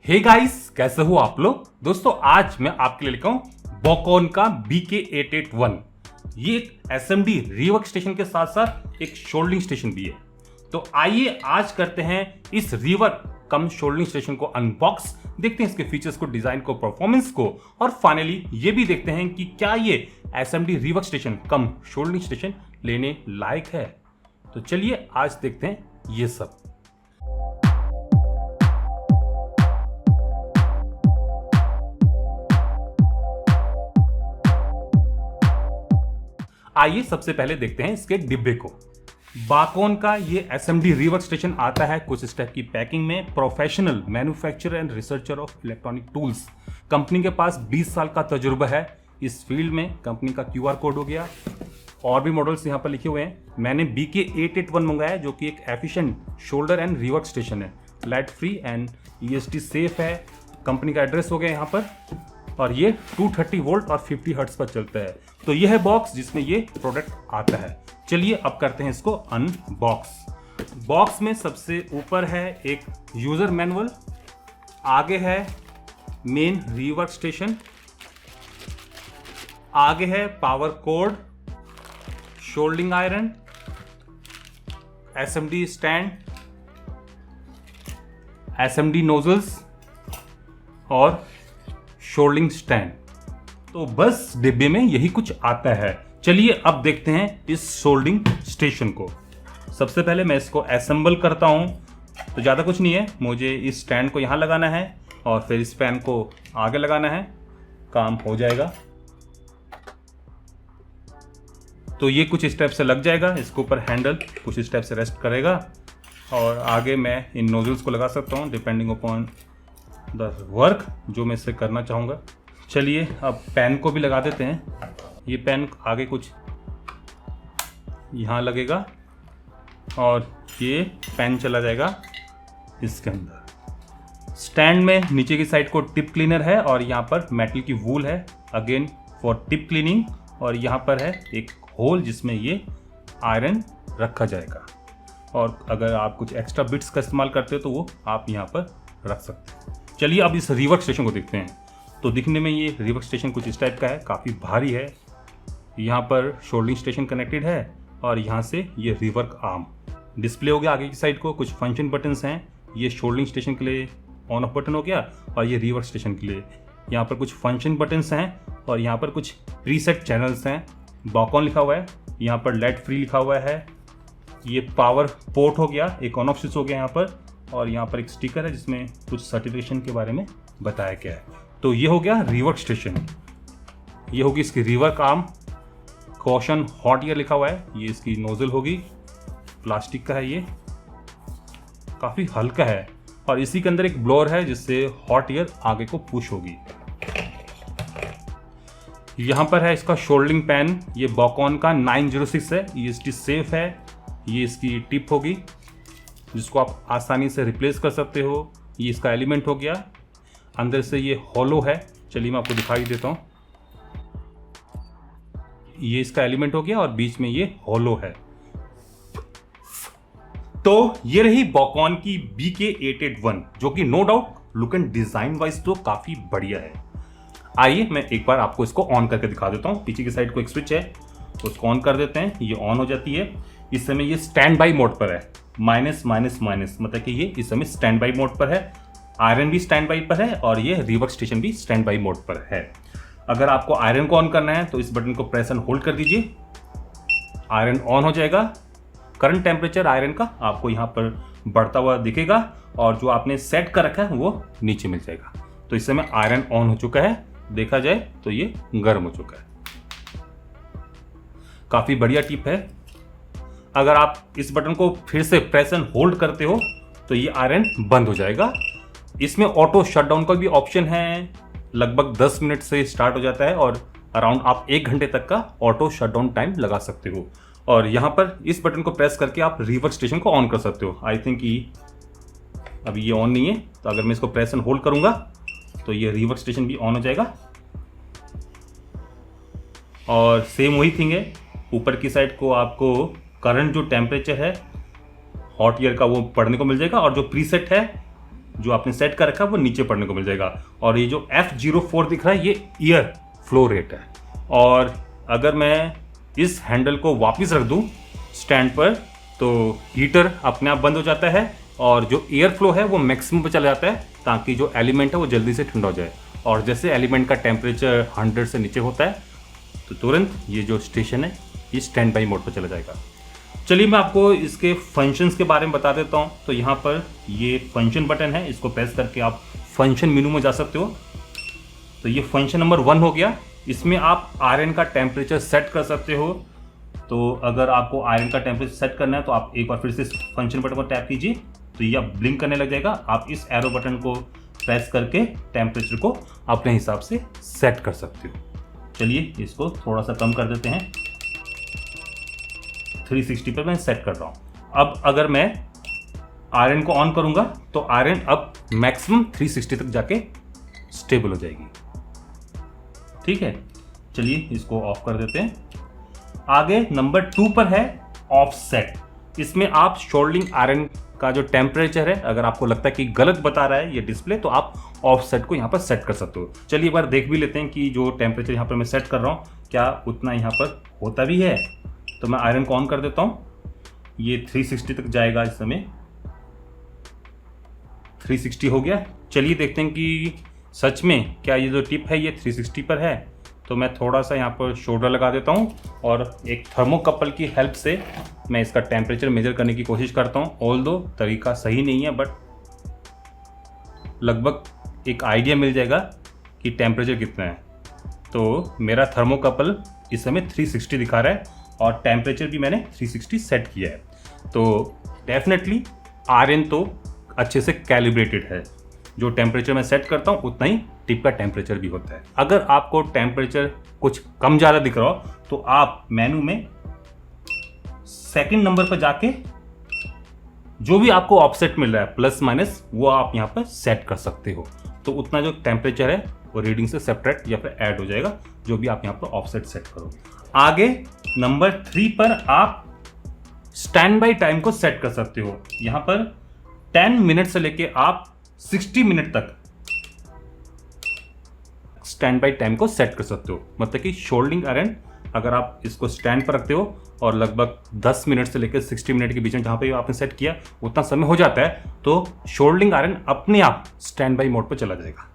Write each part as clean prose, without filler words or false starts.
Hey guys, कैसे हो आप लोग। दोस्तों आज मैं आपके लिए लेकर हूं बॉकॉन का BK881। ये एक SMD रीवर्क स्टेशन के साथ साथ एक शोल्डरिंग स्टेशन भी है। तो आइए आज करते हैं इस रीवर्क कम शोल्डरिंग स्टेशन को अनबॉक्स, देखते हैं इसके फीचर्स को, डिजाइन को, परफॉर्मेंस को, और फाइनली ये भी देखते हैं कि क्या ये SMD रीवर्क स्टेशन कम शोल्डरिंग स्टेशन लेने लायक है। तो चलिए आज देखते हैं ये सब। आइए सबसे पहले देखते हैं इसके डिब्बे को। बॉकॉन का ये SMD रीवर्क स्टेशन आता है कुछ स्टेप की पैकिंग में। Professional manufacturer and researcher of electronic tools, company के पास 20 साल का तजुर्बा है इस फील्ड में। कंपनी का QR कोड हो गया, और भी मॉडल्स यहाँ पर लिखे हुए हैं। मैंने BK881 मंगाया जो कि एक efficient solder and rework station है, lead free and EST safe है। कंपनी का एड्रेस हो गया यहाँ पर, और ये 230 वोल्ट और 50 हर्ट्ज पर चलता है। तो यह है बॉक्स जिसमें ये प्रोडक्ट आता है। चलिए अब करते हैं इसको अनबॉक्स। बॉक्स में सबसे ऊपर है एक यूजर मैनुअल, आगे है मेन रीवर्क स्टेशन, आगे है power code, soldering iron, SMD stand, SMD nozzles और शोल्डरिंग स्टैंड। तो बस डिब्बे में यही कुछ आता है। चलिए अब देखते हैं इस शोल्डरिंग स्टेशन को। सबसे पहले मैं इसको असेंबल करता हूं। तो ज़्यादा कुछ नहीं है, मुझे इस स्टैंड को यहाँ लगाना है और फिर इस फैन को आगे लगाना है, काम हो जाएगा। तो ये कुछ स्टेप से लग जाएगा, इसके ऊपर हैंडल कुछ स्टेप से रेस्ट करेगा, और आगे मैं इन नोजल्स को लगा सकता हूँ डिपेंडिंग अपॉन द वर्क जो मैं इससे करना चाहूँगा। चलिए अब पेन को भी लगा देते हैं। ये पेन आगे कुछ यहाँ लगेगा और ये पेन चला जाएगा इसके अंदर। स्टैंड में नीचे की साइड को टिप क्लीनर है और यहाँ पर मेटल की वूल है, अगेन फॉर टिप क्लीनिंग, और यहाँ पर है एक होल जिसमें ये आयरन रखा जाएगा। और अगर आप कुछ एक्स्ट्रा बिट्स का इस्तेमाल करते हो तो वो आप यहाँ पर रख सकते हैं। चलिए अब इस रीवर्क स्टेशन को देखते हैं। तो दिखने में ये रीवर्क स्टेशन कुछ इस टाइप का है, काफ़ी भारी है। यहाँ पर शोल्डरिंग स्टेशन कनेक्टेड है और यहाँ से ये रीवर्क आर्म डिस्प्ले हो गया। आगे की साइड को कुछ फंक्शन बटन्स हैं, ये शोल्डरिंग स्टेशन के लिए ऑन ऑफ बटन हो गया, और ये रीवर्क स्टेशन के लिए यहाँ पर कुछ फंक्शन बटन्स हैं, और यहाँ पर कुछ प्रीसेट चैनल्स हैं। बॉकॉन लिखा हुआ है, यहाँ पर लेड फ्री लिखा हुआ है। ये पावर पोर्ट हो गया, एक ऑन ऑफ स्विच हो गया यहाँ पर, और यहाँ पर एक स्टिकर है जिसमें कुछ सर्टिफिकेशन के बारे में बताया गया है। तो ये हो गया रीवर्क स्टेशन, ये होगी इसकी rework arm. Caution hot air लिखा हुआ है, ये इसकी नोजल होगी, प्लास्टिक का है, ये काफ़ी हल्का है, और इसी के अंदर एक ब्लोअर है जिससे हॉट एयर आगे को पुश होगी। यहाँ पर है इसका शोल्डरिंग पैन, ये बॉकॉन का 906 है, EST सेफ है। ये इसकी टिप होगी जिसको आप आसानी से रिप्लेस कर सकते हो। ये इसका एलिमेंट हो गया, अंदर से ये हॉलो है। चलिए मैं आपको दिखाई देता हूँ। ये इसका एलिमेंट हो गया और बीच में ये हॉलो है। तो ये रही बॉकॉन की BK881, जो कि no doubt look and design wise तो काफी बढ़िया है। आइए मैं एक बार आपको इसको ऑन करके दिखा देता हूँ। पीछे की साइड को एक स्विच है, उसको ऑन कर देते हैं, ये ऑन हो जाती है। इस समय ये स्टैंड बाई मोड पर है, माइनस माइनस माइनस, मतलब कि ये इस समय स्टैंड बाई मोड पर है। आयरन भी स्टैंड बाई पर है और ये रीवर्क स्टेशन भी स्टैंड बाई मोड पर है। अगर आपको आयरन को ऑन करना है तो इस बटन को प्रेस एंड होल्ड कर दीजिए, आयरन ऑन हो जाएगा। करंट टेम्परेचर आयरन का आपको यहाँ पर बढ़ता हुआ दिखेगा, और जो आपने सेट कर रखा है वो नीचे मिल जाएगा। तो इस समय आयरन ऑन हो चुका है, देखा जाए तो ये गर्म हो चुका है। काफी बढ़िया टिप है। अगर आप इस बटन को फिर से प्रेस एंड होल्ड करते हो तो ये आयरन बंद हो जाएगा। इसमें ऑटो शटडाउन का भी ऑप्शन है, लगभग 10 मिनट से स्टार्ट हो जाता है, और अराउंड आप 1 घंटे तक का ऑटो शटडाउन टाइम लगा सकते हो। और यहाँ पर इस बटन को प्रेस करके आप रीवर्क स्टेशन को ऑन कर सकते हो। आई थिंक अभी ये ऑन नहीं है, तो अगर मैं इसको प्रेस एंड होल्ड करूंगा तो ये रीवर्क स्टेशन भी ऑन हो जाएगा। और सेम वही थिंग है, ऊपर की साइड को आपको करंट जो टेम्परेचर है हॉट एयर का वो पढ़ने को मिल जाएगा, और जो प्रीसेट है जो आपने सेट कर रखा है वो नीचे पड़ने को मिल जाएगा। और ये जो F04 दिख रहा है ये एयर फ्लो रेट है। और अगर मैं इस हैंडल को वापस रख दूं स्टैंड पर तो हीटर अपने आप बंद हो जाता है और जो एयर फ्लो है वो मैक्सिमम पे चला जाता है, ताकि जो एलिमेंट है वो जल्दी से ठंडा हो जाए। और जैसे एलिमेंट का टेम्परेचर 100 से नीचे होता है तो तुरंत ये जो स्टेशन है ये स्टैंड बाई मोड पर चला जाएगा। चलिए मैं आपको इसके फंक्शंस के बारे में बता देता हूँ। तो यहाँ पर ये फंक्शन बटन है, इसको प्रेस करके आप फंक्शन मेनू में जा सकते हो। तो ये फंक्शन नंबर 1 हो गया। इसमें आप आयरन का टेम्परेचर सेट कर सकते हो। तो अगर आपको आयरन का टेम्परेचर सेट करना है तो आप एक बार फिर से फंक्शन बटन पर टैप कीजिए तो ये ब्लिंक करने लग जाएगा। आप इस एरो बटन को प्रेस करके टेम्परेचर को अपने हिसाब से सेट कर सकते हो। चलिए इसको थोड़ा सा कम कर देते हैं, 360 पर मैं सेट कर रहा हूँ। अब अगर मैं आयरन को ऑन करूंगा तो आयरन अब मैक्सिमम 360 तक जाके स्टेबल हो जाएगी। ठीक है, चलिए इसको ऑफ कर देते हैं। आगे नंबर 2 पर है ऑफसेट। इसमें आप शोल्डिंग आयरन का जो टेम्परेचर है, अगर आपको लगता है कि गलत बता रहा है ये डिस्प्ले, तो आप ऑफसेट को यहाँ पर सेट कर सकते हो। चलिए एक बार देख भी लेते हैं कि जो टेम्परेचर यहाँ पर मैं सेट कर रहा हूँ क्या उतना यहाँ पर होता भी है। तो मैं आयरन को ऑन कर देता हूँ, ये 360 तक जाएगा। इस समय 360 हो गया। चलिए देखते हैं कि सच में क्या ये जो टिप है ये 360 पर है। तो मैं थोड़ा सा यहाँ पर शोल्डर लगा देता हूँ और एक थर्मोकपल की हेल्प से मैं इसका टेम्परेचर मेजर करने की कोशिश करता हूँ। ऑल्दो तरीका सही नहीं है बट लगभग एक आइडिया मिल जाएगा कि टेम्परेचर कितना है। तो मेरा थर्मोकपल इस समय 360 दिखा रहा है और टेम्परेचर भी मैंने 360 सेट किया है। तो डेफिनेटली आयरन तो अच्छे से कैलिब्रेटेड है। जो टेम्परेचर मैं सेट करता हूँ उतना ही टिप का टेम्परेचर भी होता है। अगर आपको टेम्परेचर कुछ कम ज़्यादा दिख रहा हो तो आप मेनू में सेकंड नंबर पर जाके जो भी आपको ऑफसेट मिल रहा है प्लस माइनस वो आप यहाँ पर सेट कर सकते हो। तो उतना जो टेम्परेचर है वो रीडिंग से सेपरेट या फिर ऐड हो जाएगा जो भी आप यहाँ पर ऑफसेट सेट करोगे। आगे नंबर 3 पर आप स्टैंड बाई टाइम को सेट कर सकते हो। यहाँ पर 10 मिनट से लेके आप 60 मिनट तक स्टैंड बाई टाइम को सेट कर सकते हो। मतलब कि शोल्डिंग आयरन अगर आप इसको स्टैंड पर रखते हो और लगभग 10 मिनट से लेकर 60 मिनट के बीच में जहाँ पे आपने सेट किया उतना समय हो जाता है तो शोल्डिंग आयरन अपने आप स्टैंड बाई मोड पर चला जाएगा।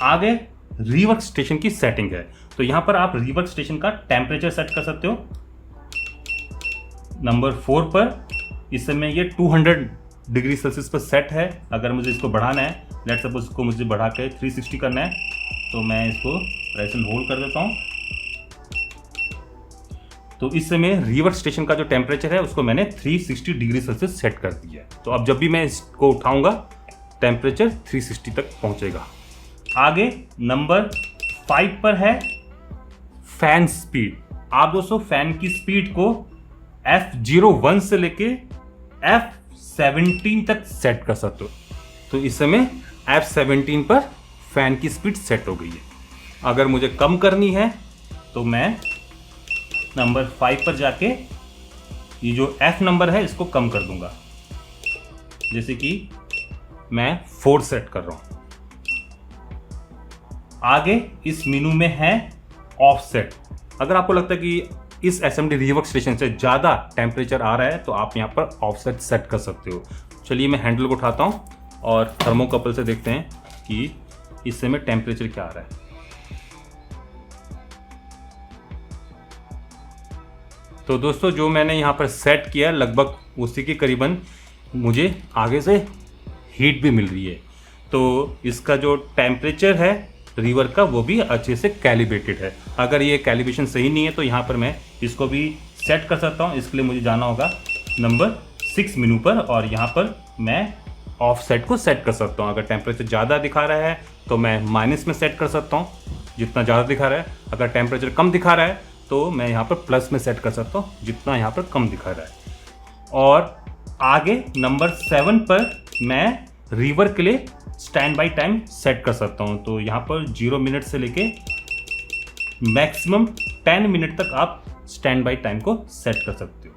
आगे रीवर्क स्टेशन की सेटिंग है। तो यहाँ पर आप रीवर्क स्टेशन का टेम्परेचर सेट कर सकते हो। नंबर 4 पर इस समय ये 200 डिग्री सेल्सियस पर सेट है। अगर मुझे इसको बढ़ाना है, लेट्स सपोज इसको मुझे बढ़ा के 360 करना है तो मैं इसको प्रेस एंड होल्ड कर देता हूँ। तो इस समय रिवर्स स्टेशन का जो टेम्परेचर है उसको मैंने 360 डिग्री सेल्सियस सेट कर दिया है। तो अब जब भी मैं इसको उठाऊंगा टेम्परेचर 360 तक पहुंचेगा। आगे नंबर 5 पर है फैन स्पीड। आप दोस्तों फैन की स्पीड को F01 से लेके F17 तक सेट कर सकते हो। तो इस समय F17 पर फैन की स्पीड सेट हो गई है। अगर मुझे कम करनी है तो मैं नंबर 5 पर जाके ये जो F नंबर है इसको कम कर दूंगा। जैसे कि मैं 4 सेट कर रहा हूं। आगे इस मेनू में है ऑफसेट। अगर आपको लगता है कि इस SMD रीवर्क स्टेशन से ज़्यादा टेम्परेचर आ रहा है तो आप यहाँ पर ऑफसेट सेट कर सकते हो। चलिए मैं हैंडल को उठाता हूँ और थर्मोकपल से देखते हैं कि इस समय टेम्परेचर क्या आ रहा है। तो दोस्तों जो मैंने यहाँ पर सेट किया लगभग उसी के करीबन मुझे आगे से हीट भी मिल रही है। तो इसका जो टेम्परेचर है रिवर का वो भी अच्छे से कैलिब्रेटेड है। अगर ये कैलिब्रेशन सही नहीं है तो यहाँ पर मैं इसको भी सेट कर सकता हूँ। इसके लिए मुझे जाना होगा नंबर 6 मेनू पर और यहाँ पर मैं ऑफसेट को सेट कर सकता हूँ। अगर टेम्परेचर ज़्यादा दिखा रहा है तो मैं माइनस में सेट कर सकता हूँ जितना ज़्यादा दिखा रहा है। अगर टेम्परेचर कम दिखा रहा है तो मैं यहाँ पर प्लस में सेट कर सकता हूँ जितना यहाँ पर कम दिखा रहा है। और आगे नंबर 7 पर मैं रिवर के लिए स्टैंड बाई टाइम सेट कर सकता हूँ। तो यहाँ पर 0 मिनट से लेके मैक्सिमम 10 मिनट तक आप स्टैंड बाई टाइम को सेट कर सकते हो।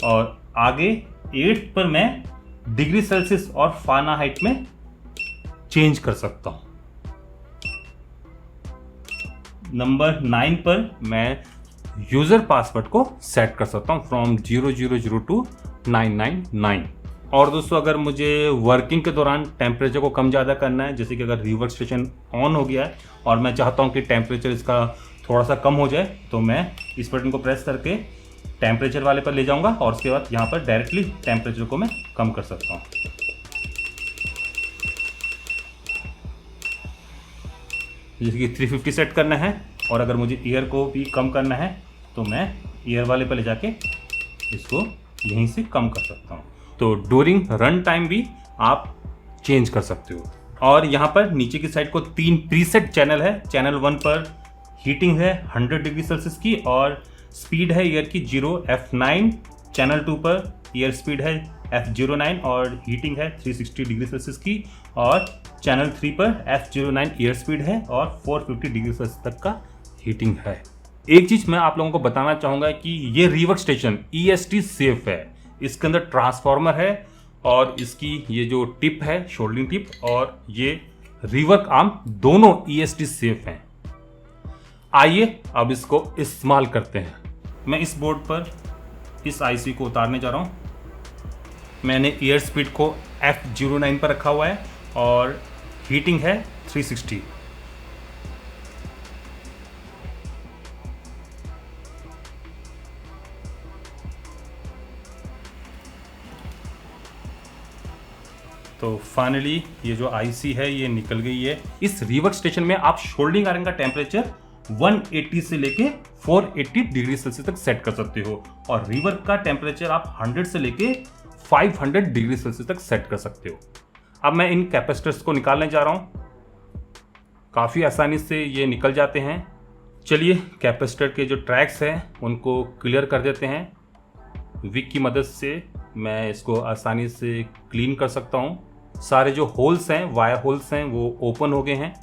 और आगे 8 पर मैं डिग्री सेल्सियस और फ़ारेनहाइट में चेंज कर सकता हूं। नंबर 9 पर मैं यूजर पासवर्ड को सेट कर सकता हूं फ्रॉम 0002 टू 999। और दोस्तों, अगर मुझे वर्किंग के दौरान टेम्परेचर को कम ज़्यादा करना है, जैसे कि अगर रिवर्क स्टेशन ऑन हो गया है और मैं चाहता हूं कि टेम्परेचर इसका थोड़ा सा कम हो जाए, तो मैं इस बटन को प्रेस करके टेम्परेचर वाले पर ले जाऊंगा और उसके बाद यहाँ पर डायरेक्टली टेम्परेचर को मैं कम कर सकता हूँ। जैसे कि 350 सेट करना है, और अगर मुझे एयर को भी कम करना है तो मैं एयर वाले पर ले जाके इसको यहीं से कम कर सकता हूँ। तो ड्यूरिंग रन टाइम भी आप चेंज कर सकते हो। और यहाँ पर नीचे की साइड को 3 प्रीसेट चैनल है। चैनल 1 पर हीटिंग है 100 डिग्री सेल्सियस की और स्पीड है एयर की 0 F9। चैनल 2 पर एयर स्पीड है F09 और हीटिंग है 360 डिग्री सेल्सियस की। और चैनल 3 पर F09 एयर स्पीड है और 450 डिग्री सेल्सियस तक का हीटिंग है। एक चीज़ मैं आप लोगों को बताना चाहूँगा कि ये रिवर्क स्टेशन EST सेफ है। इसके अंदर ट्रांसफार्मर है और इसकी ये जो टिप है शोल्डरिंग टिप और ये रिवर्क आर्म दोनों EST सेफ हैं। आइए अब इसको इस्तेमाल करते हैं। मैं इस बोर्ड पर इस IC को उतारने जा रहा हूँ। मैंने एयर स्पीड को F09 पर रखा हुआ है और हीटिंग है 360। तो फाइनली ये जो IC है ये निकल गई है। इस रिवर्क स्टेशन में आप शोल्डरिंग आयरन का टेम्परेचर 180 से लेके 480 डिग्री सेल्सियस तक सेट कर सकते हो और रिवर्क का टेम्परेचर आप 100 से लेके 500 डिग्री सेल्सियस तक सेट कर सकते हो। अब मैं इन कैपेसिटर्स को निकालने जा रहा हूँ। काफ़ी आसानी से ये निकल जाते हैं। चलिए कैपेसिटर के जो ट्रैक्स हैं उनको क्लियर कर देते हैं। विक की मदद से मैं इसको आसानी से क्लीन कर सकता हूँ। सारे जो होल्स हैं, वायर होल्स हैं, वो ओपन हो गए हैं।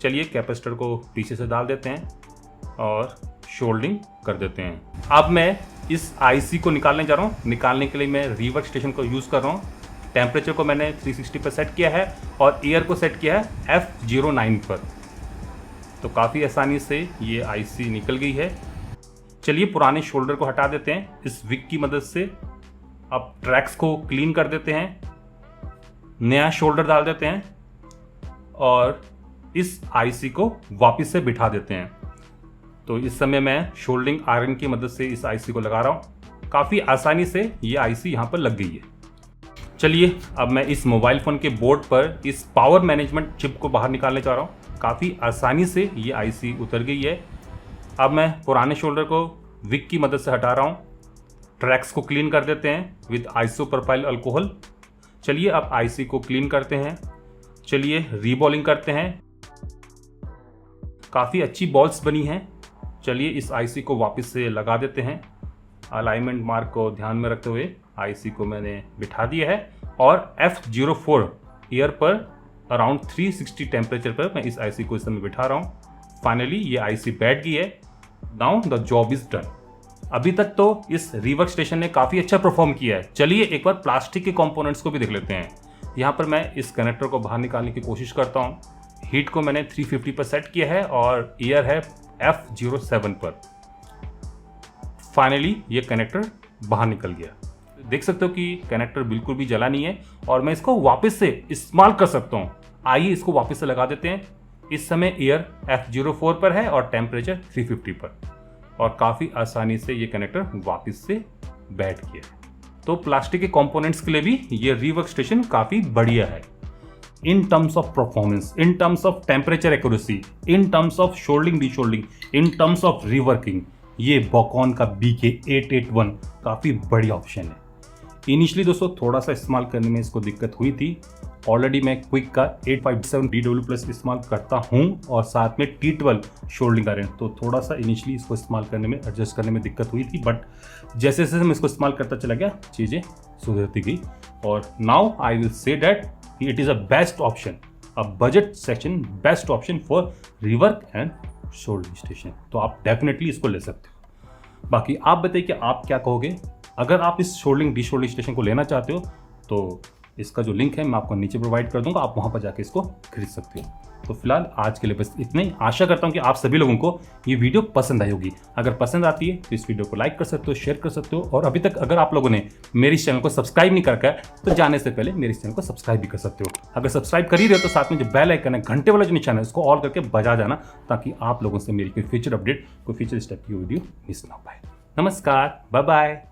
चलिए कैपेसिटर को पीछे से डाल देते हैं और शोल्डरिंग कर देते हैं। अब मैं इस IC को निकालने जा रहा हूँ। निकालने के लिए मैं रिवर्क स्टेशन को यूज़ कर रहा हूँ। टेम्परेचर को मैंने 360 पर सेट किया है और एयर को सेट किया है F09 पर। तो काफ़ी आसानी से ये IC निकल गई है। चलिए पुराने शोल्डर को हटा देते हैं इस विक की मदद से। अब ट्रैक्स को क्लीन कर देते हैं, नया शोल्डर डाल देते हैं और इस IC को वापस से बिठा देते हैं। तो इस समय मैं शोल्डरिंग आयरन की मदद से इस IC को लगा रहा हूँ। काफ़ी आसानी से ये IC यहाँ पर लग गई है। चलिए अब मैं इस मोबाइल फ़ोन के बोर्ड पर इस पावर मैनेजमेंट चिप को बाहर निकालने जा रहा हूँ। काफ़ी आसानी से ये IC उतर गई है। अब मैं पुराने शोल्डर को विक की मदद से हटा रहा हूँ। ट्रैक्स को क्लीन कर देते हैं विद आइसोप्रोपाइल अल्कोहल। चलिए अब IC को क्लीन करते हैं। चलिए रीबॉलिंग करते हैं। काफ़ी अच्छी बॉल्स बनी हैं। चलिए इस IC को वापस से लगा देते हैं। अलाइनमेंट मार्क को ध्यान में रखते हुए IC को मैंने बिठा दिया है और F04 एयर पर अराउंड 360 टेम्परेचर पर मैं इस IC को इस समय बिठा रहा हूँ। फाइनली ये IC बैठ गई है। Now the job is done. अभी तक तो इस रिवर्क स्टेशन ने काफ़ी अच्छा परफॉर्म किया है। चलिए एक बार प्लास्टिक के कंपोनेंट्स को भी देख लेते हैं। यहाँ पर मैं इस कनेक्टर को बाहर निकालने की कोशिश करता हूँ। हीट को मैंने 350 पर सेट किया है और एयर है F07 पर। फाइनली ये कनेक्टर बाहर निकल गया। देख सकते हो कि कनेक्टर बिल्कुल भी जला नहीं है और मैं इसको वापस से इस्तेमाल कर सकता हूँ। आइए इसको वापस से लगा देते हैं। इस समय एयर F04 पर है और टेम्परेचर 350 पर और काफ़ी आसानी से ये कनेक्टर वापस से बैठ गया। तो प्लास्टिक के कंपोनेंट्स के लिए भी ये रिवर्क स्टेशन काफ़ी बढ़िया है। In terms of performance, in terms of temperature accuracy, in terms of soldering desoldering, in terms of reworking, ये बॉकॉन का BK881 काफ़ी बढ़िया ऑप्शन है। इनिशियली दोस्तों थोड़ा सा इस्तेमाल करने में इसको दिक्कत हुई थी। ऑलरेडी मैं क्विक का 857 DW+ इस्तेमाल करता हूँ और साथ में T12 शोल्डिंग आयरन, तो थोड़ा सा इनिशियली इसको इस्तेमाल करने में, एडजस्ट करने में दिक्कत हुई थी, बट जैसे जैसे मैं इसको इस्तेमाल करता चला गया चीज़ें सुधरती गई और now I will say that it is a best option, a budget section best option for rework and soldering station. तो आप डेफिनेटली इसको ले सकते हो। बाकी आप बताइए कि आप क्या कहोगे। अगर आप इस शोल्डिंग डीशोल्डिंग स्टेशन को लेना चाहते हो तो इसका जो लिंक है मैं आपको नीचे प्रोवाइड कर दूंगा, आप वहाँ पर जाके इसको खरीद सकते हो। तो फिलहाल आज के लिए बस इतना ही। आशा करता हूँ कि आप सभी लोगों को ये वीडियो पसंद आई होगी। अगर पसंद आती है तो इस वीडियो को लाइक कर सकते हो, शेयर कर सकते हो, और अभी तक अगर आप लोगों ने मेरे इस चैनल को सब्सक्राइब नहीं कर तो जाने से पहले मेरे इस चैनल को सब्सक्राइब भी कर सकते हो। अगर सब्सक्राइब कर ही रहे हो तो साथ में जो बेल आइकन है, घंटे वाला जो निशान है, उसको ऑल करके बजा जाना, ताकि आप लोगों से मेरी कोई फ्यूचर अपडेट, कोई फ्यूचर स्टेप की वीडियो मिस ना हो पाए। नमस्कार, बाय बाय।